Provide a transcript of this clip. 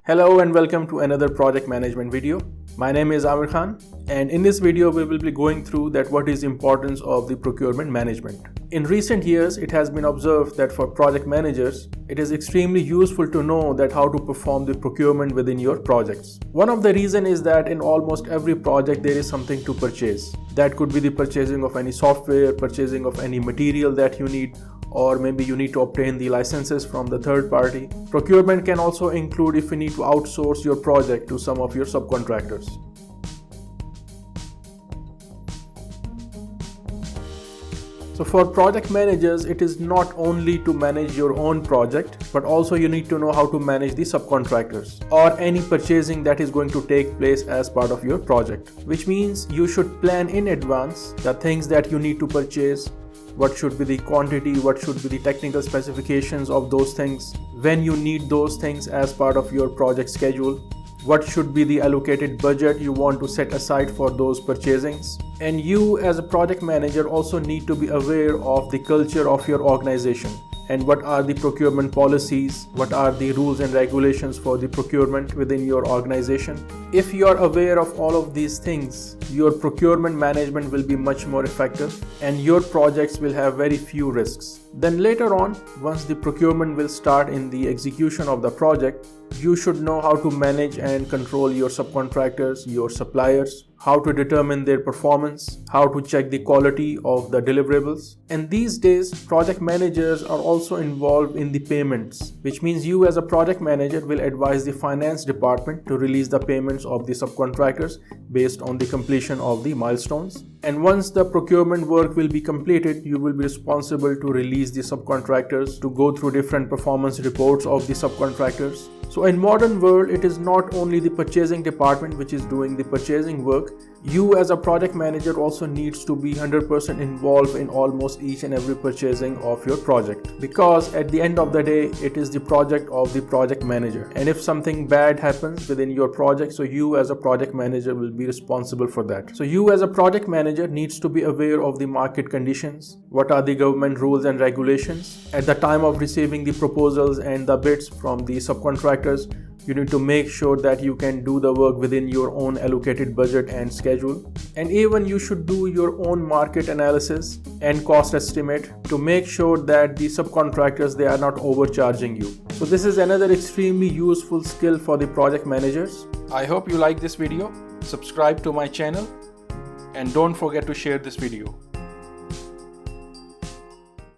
Hello and welcome to another project management video. My name is Amir Khan, and in this video we will be going through that what is importance of the procurement management. In recent years, it has been observed that for project managers, it is extremely useful to know that how to perform the procurement within your projects. One of the reason is that in almost every project there is something to purchase. That could be the purchasing of any software, purchasing of any material that you need, or maybe you need to obtain the licenses from the third party. Procurement can also include if you need to outsource your project to some of your subcontractors. So for project managers, it is not only to manage your own project, but also you need to know how to manage the subcontractors or any purchasing that is going to take place as part of your project. Which means you should plan in advance the things that you need to purchase, what should be the quantity, what should be the technical specifications of those things, when you need those things as part of your project schedule, what should be the allocated budget you want to set aside for those purchasings. And you as a project manager also need to be aware of the culture of your organization and what are the procurement policies, what are the rules and regulations for the procurement within your organization. If you are aware of all of these things, your procurement management will be much more effective and your projects will have very few risks. Then later on, once the procurement will start in the execution of the project, you should know how to manage and control your subcontractors, your suppliers, how to determine their performance, how to check the quality of the deliverables. And these days, project managers are also involved in the payments, which means you as a project manager will advise the finance department to release the payments of the subcontractors based on the completion of the milestones. And once the procurement work will be completed, you will be responsible to release the subcontractors to go through different performance reports of the subcontractors. So in modern world, it is not only the purchasing department which is doing the purchasing work. You as a project manager also needs to be 100% involved in almost each and every purchasing of your project, because at the end of the day it is the project of the project manager, and if something bad happens within your project, so you as a project manager will be responsible for that. So you as a project manager needs to be aware of the market conditions, what are the government rules and regulations. At the time of receiving the proposals and the bids from the subcontractors, you need to make sure that you can do the work within your own allocated budget and schedule. And even you should do your own market analysis and cost estimate to make sure that the subcontractors, they are not overcharging you. So this is another extremely useful skill for the project managers. I hope you like this video. Subscribe to my channel and don't forget to share this video.